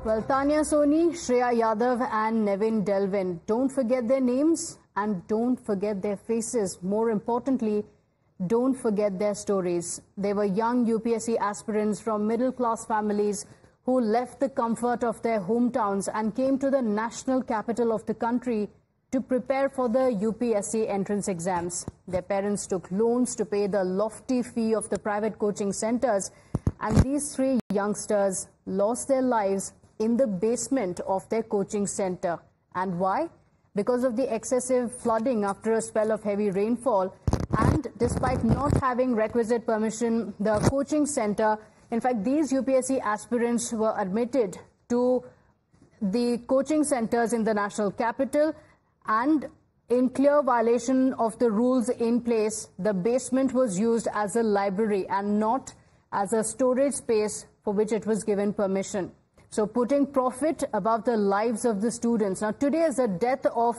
Well, Tanya Soni, Shreya Yadav and Nevin Delvin, don't forget their names and don't forget their faces. More importantly, don't forget their stories. They were young UPSC aspirants from middle-class families who left the comfort of their hometowns and came to the national capital of the country to prepare for the UPSC entrance exams. Their parents took loans to pay the lofty fee of the private coaching centers, and these three youngsters lost their lives in the basement of their coaching center. And why? Because of the excessive flooding after a spell of heavy rainfall. And despite not having requisite permission, the coaching center, in fact, these UPSC aspirants were admitted to the coaching centers in the national capital, and in clear violation of the rules in place, the basement was used as a library and not as a storage space for which it was given permission. So putting profit above the lives of the students. Now, today is the death of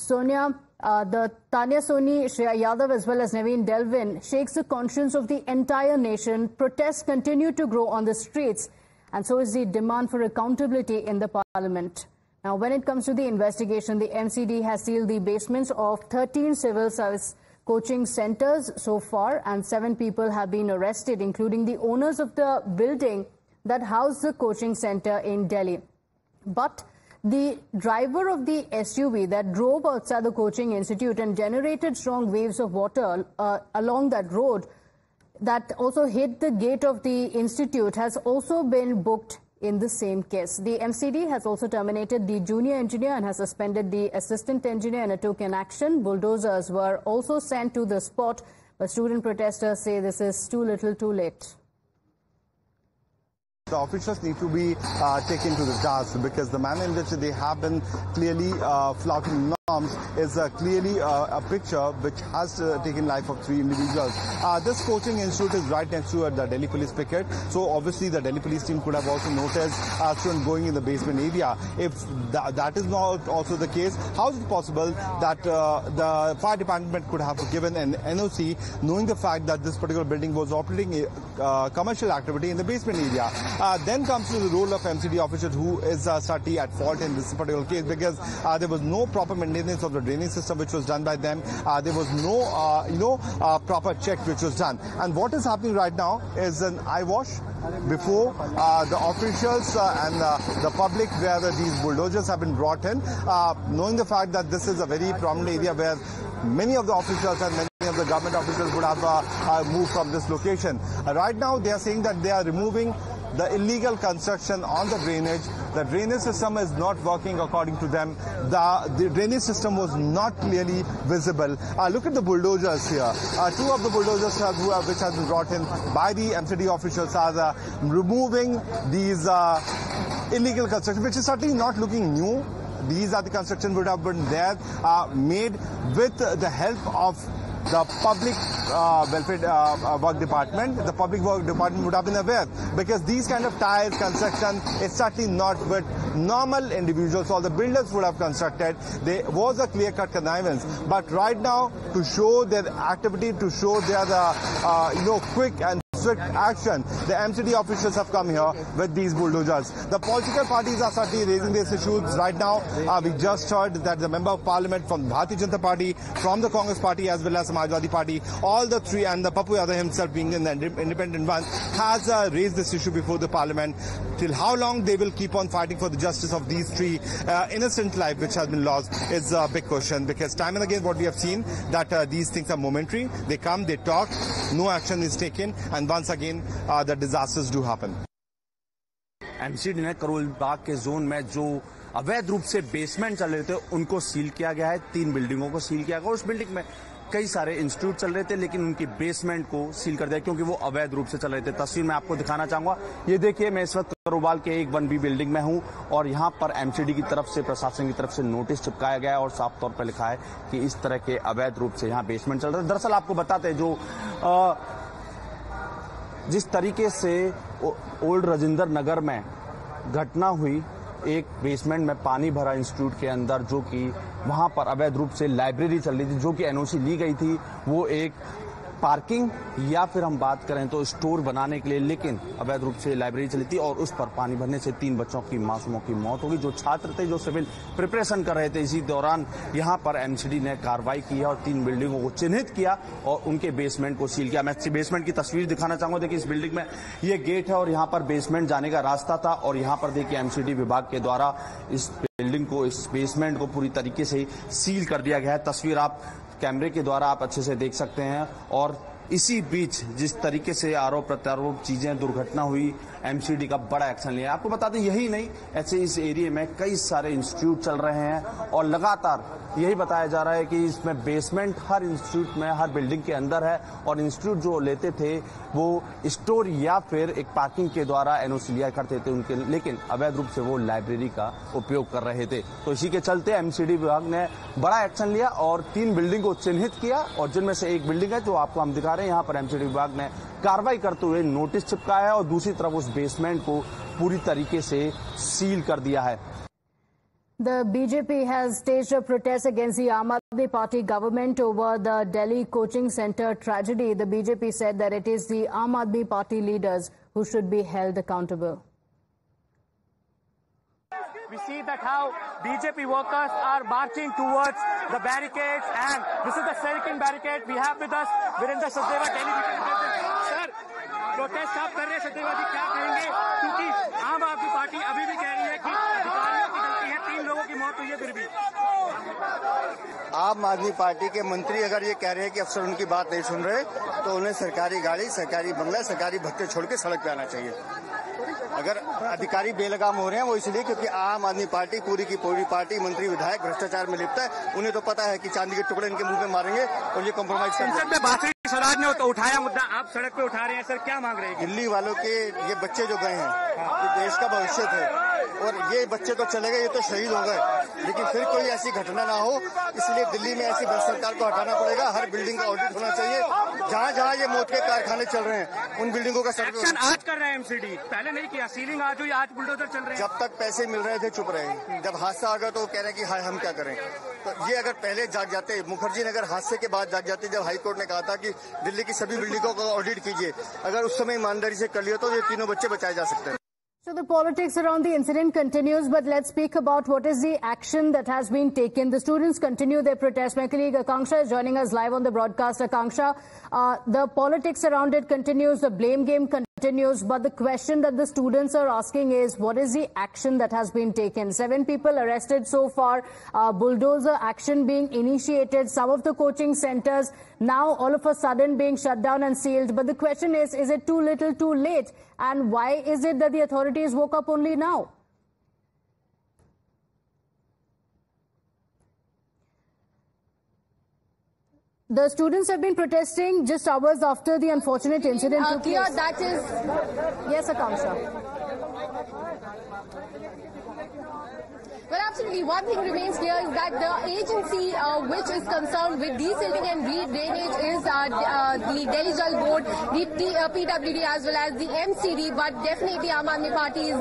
Tanya Soni, Shreya Yadav as well as Nevin Delvin shakes the conscience of the entire nation. Protests continue to grow on the streets, and so is the demand for accountability in the parliament. Now, when it comes to the investigation, the MCD has sealed the basements of 13 civil service coaching centers so far, and 7 people have been arrested, including the owners of the building that housed the coaching center in Delhi. But the driver of the SUV that drove outside the coaching institute and generated strong waves of water along that road that also hit the gate of the institute has also been booked in the same case. The MCD has also terminated the junior engineer and has suspended the assistant engineer in a token action. Bulldozers were also sent to the spot, but student protesters say this is too little too late. The officials need to be taken to the task, because the manner in which they have been clearly flouting norms is clearly a picture which has taken life of 3 individuals. This coaching institute is right next to the Delhi police picket, so obviously the Delhi police team could have also noticed students going in the basement area. If that is not also the case, how is it possible that the fire department could have given an NOC knowing the fact that this particular building was operating commercial activity in the basement area? Then comes to the role of MCD officials, who is certainly at fault in this particular case, because there was no proper maintenance of the drainage system which was done by them. There was no proper check which was done. And what is happening right now is an eyewash before the officials and the public, where these bulldozers have been brought in, knowing the fact that this is a very prominent area where many of the officials and many of the government officials would have moved from this location. Right now they are saying that they are removing the illegal construction on the drainage. The drainage system is not working according to them. The drainage system was not clearly visible. Look at the bulldozers here. 2 of the bulldozers which have been brought in by the MCD officials are removing these illegal construction, which is certainly not looking new. These are the construction would have been there, made with the help of the public welfare work department. The public work department would have been aware, because these kind of tiles construction is certainly not with normal individuals or the builders would have constructed. There was a clear-cut connivance, but right now, to show their activity, to show their quick and swift action, the MCD officials have come here with these bulldozers. The political parties are certainly raising these issues right now. We just heard that the member of parliament from Bharatiya Janata Party, from the Congress Party as well as Samajwadi Party, all the 3, and the Pappu Yadav himself being an independent one, has raised this issue before the parliament. Till how long they will keep on fighting for the justice of these 3 innocent lives which has been lost is a big question, because time and again what we have seen that these things are momentary. They come, they talk, no action is taken, and once again the disasters do happen. MCD ने करोल बाग के zone में जो अवैध रूप से basement चल रहे थे उनको सील किया गया है। 3 बिल्डिंगों को सील किया गया। उस बिल्डिंग में कई सारे इंस्टीट्यूट चल रहे थे, लेकिन उनकी बेसमेंट को सील कर दिया क्योंकि वो अवैध रूप से चल रहे थे। तस्वीर मैं आपको दिखाना चाहूंगा। ये देखिए, मैं इस वक्त करोबाल के एक 1B बिल्डिंग में हूं और यहाँ पर MCD की तरफ से, प्रशासन की तरफ से नोटिस चिपकाया गया है और साफ तौर पर लिखा है कि इस तरह के अवैध रूप से यहाँ बेसमेंट चल रहे थे। दरअसल आपको बताते हैं, जो जिस तरीके से ओल्ड राजेंद्र नगर में घटना हुई, एक बेसमेंट में पानी भरा इंस्टीट्यूट के अंदर, जो कि वहां पर अवैध रूप से लाइब्रेरी चल रही थी, जो कि NOC ली गई थी, वो एक पार्किंग या फिर हम बात करें तो स्टोर बनाने के लिए, लेकिन अवैध रूप से लाइब्रेरी चली थी और उस पर पानी भरने से 3 बच्चों की मासूमों की मौत हो गई। जो छात्र थे जो सिविल प्रिपरेशन कर रहे थे, इसी दौरान यहां पर एमसीडी ने कार्रवाई की है और 3 बिल्डिंगों को चिन्हित किया और उनके बेसमेंट को सील किया। मैं बेसमेंट की तस्वीर दिखाना चाहूंगा। देखिए, इस बिल्डिंग में ये गेट है और यहां पर बेसमेंट जाने का रास्ता था और यहां पर देखिए एमसीडी विभाग के द्वारा इस बिल्डिंग को, इस बेसमेंट को पूरी तरीके से सील कर दिया गया है। तस्वीर आप कैमरे के द्वारा आप अच्छे से देख सकते हैं। और इसी बीच जिस तरीके से आरोप प्रत्यारोप चीजें, दुर्घटना हुई, एमसीडी का बड़ा एक्शन लिया। आपको बता दें, यही नहीं, ऐसे इस एरिया में कई सारे इंस्टीट्यूट चल रहे हैं और लगातार यही बताया जा रहा है कि इसमें बेसमेंट हर इंस्टीट्यूट में, हर बिल्डिंग के अंदर है और इंस्टीट्यूट जो लेते थे वो स्टोर या फिर एक पार्किंग के द्वारा एनओसी लिया करते थे उनके, लेकिन अवैध रूप से वो लाइब्रेरी का उपयोग कर रहे थे। तो इसी के चलते एमसीडी विभाग ने बड़ा एक्शन लिया और 3 बिल्डिंग को चिन्हित किया और जिनमें से एक बिल्डिंग है जो आपको हम दिखा रहे हैं। यहाँ पर एमसीडी विभाग ने कार्रवाई करते हुए नोटिस चिपकाया है और दूसरी तरफ उस बेसमेंट को पूरी तरीके से सील कर दिया है। The BJP has staged a protest against the Aam Aadmi Party government over the Delhi coaching center tragedy. The BJP said that it is the Aam Aadmi Party leaders who should be held accountable. We see that how BJP workers are marching towards the barricades, and this is the second barricade. We have with us Virendra Sachdeva, Delhi President. Sir, protest आप कर रहे हैं, सचदेवा जी क्या कहेंगे? क्योंकि आम आदमी party अभी भी कह रही है कि अधिकारियों की गलती है, 3 लोगों की मौत हुई है। फिर भी आम आदमी पार्टी के मंत्री अगर ये कह रहे हैं कि अफसर उनकी बात नहीं सुन रहे, तो उन्हें सरकारी गाड़ी, सरकारी बंगला, सरकारी भत्ते छोड़ के सड़क पे आना चाहिए। अगर अधिकारी बेलगाम हो रहे हैं वो इसलिए क्योंकि आम आदमी पार्टी पूरी की पूरी पार्टी, मंत्री विधायक भ्रष्टाचार में लिप्त है। उन्हें तो पता है कि चांदी के टुकड़े इनके मुंह में मारेंगे और ये कॉम्प्रोमाइज करेंगे। स्वराज ने तो उठाया मुद्दा, आप सड़क पे उठा रहे हैं, सर क्या मांग रहे हैं? दिल्ली वालों के ये बच्चे जो गए हैं, ये देश का भविष्य थे और ये बच्चे तो चले गए, ये तो शहीद हो गए, लेकिन फिर कोई ऐसी घटना ना हो, इसलिए दिल्ली में ऐसी भ्रष्ट सरकार को हटाना पड़ेगा। हर बिल्डिंग का ऑडिट होना चाहिए। जहाँ जहाँ ये मौत के कारखाने चल रहे हैं उन बिल्डिंगों का एक्शन आज कर रहे हैं एमसीडी, पहले नहीं किया। सीलिंग आज हुई, आज बुलडोजर चल रहे हैं। जब तक पैसे मिल रहे थे चुप रहे, जब हादसा आ गया तो वो कह रहे हैं कि हाय हम क्या करें। तो ये अगर पहले जाग जाते, मुखर्जी ने अगर हादसे के बाद जाग जाते, जब हाईकोर्ट ने कहा था कि दिल्ली की सभी बिल्डिंगों का ऑडिट कीजिए, अगर उस समय ईमानदारी से कर लिया तो ये 3 बच्चे बचाए जा सकते हैं। So the politics around the incident continues, but let's speak about what is the action that has been taken. The students continue their protest. My colleague Akanksha is joining us live on the broadcast. Akanksha, the politics around it continues, the blame game continues, but the question that the students are asking is, what is the action that has been taken? 7 people arrested so far, bulldozer action being initiated, some of the coaching centers now all of a sudden being shut down and sealed. But the question is it too little, too late? And why is it that the authorities woke up only now? The students have been protesting just hours after the unfortunate incident took place. That is... Yes, Akanksha. Well, absolutely. One thing remains clear is that the agency which is concerned with desilting and re-drainage is the Delhi Jal Board, the PWD as well as the MCD. But definitely Aam Aadmi Party is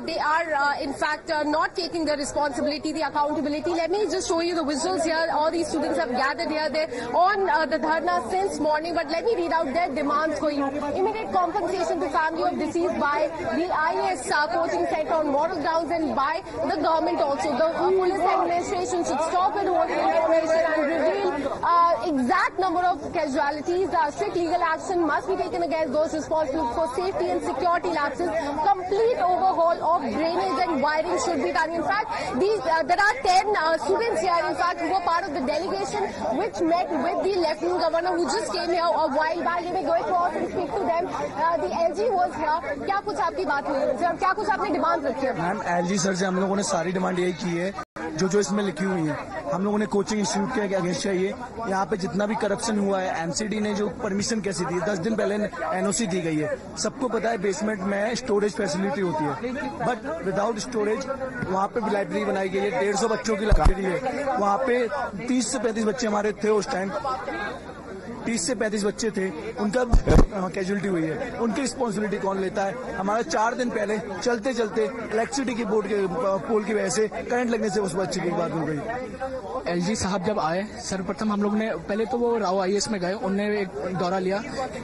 they are in fact not taking the responsibility, the accountability. Let me just show you the visuals here. All these students have gathered here. They're on the dharna since morning. But let me read out their demands for you. Immediate compensation to family of deceased by the IAS coaching center on moral grounds and by the government also. The police administration should stop with holding information and reveal exact number of casualties. Strict legal action must be taken against those responsible for safety and security lapses. Complete overhaul of drainage and wiring should be done. In fact, there are 10 students here, in fact, who were part of the delegation which met with the Lieutenant Governor who just came here a while back. Let me go across and speak to them. The LG was here. क्या कुछ आपकी बात हुई है? क्या कुछ आपने demand रखी है? मैम, LG सर से हम लोगों ने सारी डिमांड यही की है जो इसमें लिखी हुई है। हम लोगों ने कोचिंग इंस्टीट्यूट के अगेंस्ट चाहिए। यहाँ पे जितना भी करप्शन हुआ है, एमसीडी ने जो परमिशन कैसी दी, 10 दिन पहले एनओसी दी गई है। सबको पता है बेसमेंट में स्टोरेज फैसिलिटी होती है, बट विदाउट स्टोरेज वहाँ पे लाइब्रेरी बनाई गई है। 150 बच्चों की लाइब्रेरी है। वहाँ पे 30 से 35 बच्चे हमारे थे उस टाइम। 30 से 35 बच्चे थे, उनका कैजुअलिटी हुई है। उनकी रिस्पॉन्सिबिलिटी कौन लेता है? हमारा 4 दिन पहले चलते चलते इलेक्ट्रिसिटी की बोर्ड के पोल की वजह से करंट लगने से उस बच्चे की बात हो गई। एलजी साहब जब आए, सर्वप्रथम हम लोग ने पहले तो वो राव IAS में गए, उनने एक दौरा लिया,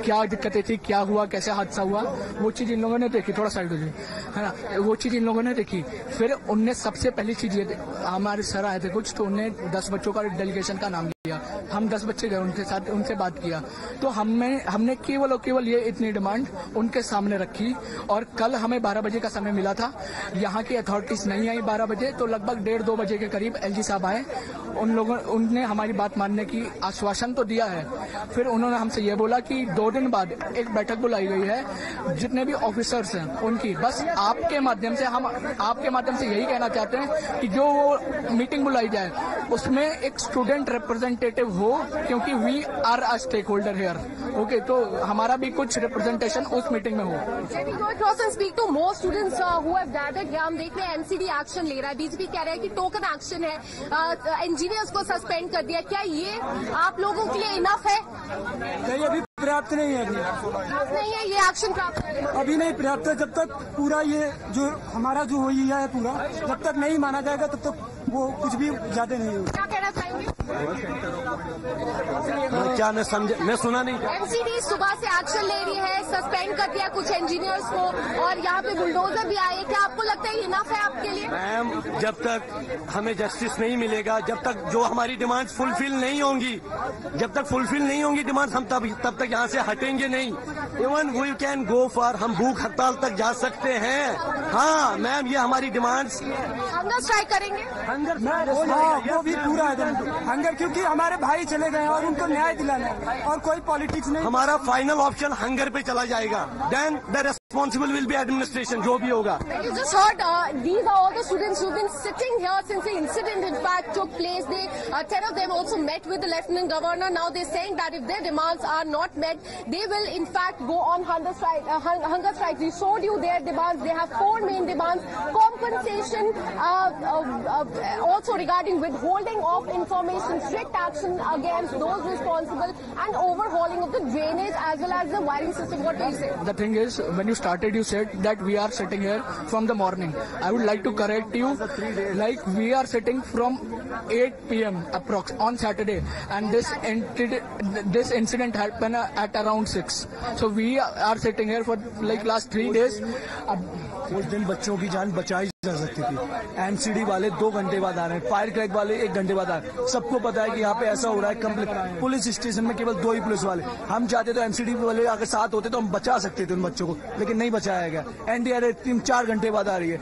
क्या दिक्कतें थी, क्या हुआ, कैसे हादसा हुआ, वो चीज इन लोगों ने देखी, थोड़ा साइड हो जाए, है ना, वो चीज इन लोगों ने देखी। फिर उनने सबसे पहली चीज ये, हमारे सर आए थे कुछ, तो उनने 10 बच्चों का डेलीगेशन का नाम लिया, हम 10 बच्चे गए उनके साथ, उनसे बात किया, तो हमने केवल और केवल ये इतनी डिमांड उनके सामने रखी। और कल हमें 12 बजे का समय मिला था, यहाँ की अथॉरिटीज नहीं आई 12 बजे, तो लगभग 1:30-2 बजे के करीब एलजी साहब आए, उनने हमारी बात मानने की आश्वासन तो दिया है। फिर उन्होंने हमसे ये बोला कि 2 दिन बाद एक बैठक बुलाई गई है, जितने भी ऑफिसर्स हैं उनकी, बस आपके माध्यम से हम आपके माध्यम से यही कहना चाहते हैं कि जो वो मीटिंग बुलाई जाए उसमें एक स्टूडेंट रिप्रेजेंटेटिव हो, क्योंकि we are a stakeholder here, okay, तो हमारा भी कुछ रिप्रेजेंटेशन उस मीटिंग में हो। हम देख रहे हैं एमसीडी एक्शन ले रहा है, बीजेपी कह रहा है कि टोकन एक्शन है, इंजीनियर्स को सस्पेंड कर दिया, क्या ये आप लोगों के लिए इनफ है? नहीं, अभी पर्याप्त नहीं है, नहीं है ये एक्शन प्राप्त, अभी नहीं पर्याप्त है। जब तक पूरा ये जो हमारा जो हो है पूरा, जब तक नहीं माना जाएगा तब तक वो कुछ भी ज्यादा नहीं होगा। क्या कहना चाहेंगे? क्या मैं सुना नहीं। एमसीडी सुबह से एक्शन ले रही है, सस्पेंड कर दिया कुछ इंजीनियर्स को, और यहाँ पे बुलडोजर भी आए, क्या आपको लगता है इनफ है आपके लिए? मैम, जब तक हमें जस्टिस नहीं मिलेगा, जब तक जो हमारी डिमांड्स फुलफिल नहीं होंगी, जब तक फुलफिल नहीं होंगी डिमांड्स, हम तब तक यहाँ से हटेंगे नहीं। Even we can go for, हम भूख हड़ताल तक जा सकते हैं। हाँ मैम, ये हमारी डिमांड्स। हंगर स्ट्राइक करेंगे? वो भी पूरा है हंगर, क्योंकि हमारे भाई चले गए और उनको न्याय दिलाना है, और कोई पॉलिटिक्स नहीं। हमारा फाइनल ऑप्शन हंगर पे चला जाएगा, then the responsible will be administration, जो भी होगा। You just heard, these are all the students who've been sitting here since the incident in fact took place. They, 10 of them also met with the Lieutenant Governor. Now they're saying that if their demands are not met, they will in fact go on hunger strike. We showed you their demands. They have 4 main demands: compensation, also regarding withholding of information, strict action against those responsible, and overhauling of the drainage as well as the wiring system. What do you say? The thing is, when you started, you said that we are sitting here from the morning. I would like to correct you. Like, we are sitting from 8 p.m. approx on Saturday, and this incident happened at around 6. So we are sitting here for like last 3 days. उस दिन बच्चों की जान बचाई जा सकती थी। MCD वाले 2 घंटे बाद आ रहे हैं, फायर क्रैक वाले 1 घंटे बाद आ रहे हैं। सबको पता है कि यहाँ पे ऐसा हो रहा है। कंप्लीट पुलिस स्टेशन में केवल 2 ही पुलिस वाले। हम चाहते तो एमसीडी वाले अगर साथ होते तो हम बचा सकते थे उन बच्चों को, लेकिन नहीं बचाया गया। एनडीआरएफ टीम 4 घंटे बाद आ रही है।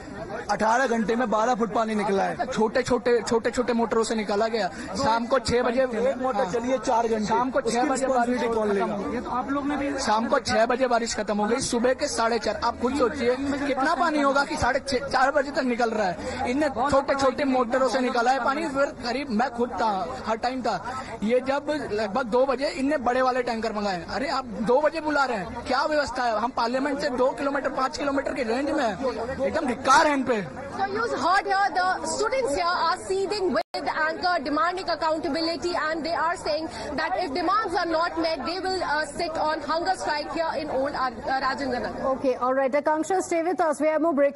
18 घंटे में 12 फुट पानी निकला है। छोटे छोटे मोटरों से निकाला गया। शाम को 6 बजे एक मोटर चलिए 4 घंटे, शाम को 6 बजे बारिश कौन लेगा? आप लोग ने भी शाम को 6 बजे बारिश खत्म हो गई, सुबह के 4:30। आप खुद सोचिए कितना पानी होगा कि 4:30 बजे तक निकल रहा है। इनने छोटे मोटरों से निकाला है पानी। फिर करीब मैं खुद था, हर टाइम था। ये जब लगभग 2 बजे इनने बड़े वाले टैंकर मंगाए। अरे आप 2 बजे बुला रहे हैं, क्या व्यवस्था है? हम पार्लियामेंट से 2 किलोमीटर 5 किलोमीटर की रेंज में है। एकदम धिक्कार है इन पे। So you heard here, the students here are seething with anger, demanding accountability, and they are saying that if demands are not met, they will sit on hunger strike here in Old Rajendra Nagar. Okay, all right. Akanksha, stay with us. We have more breaking.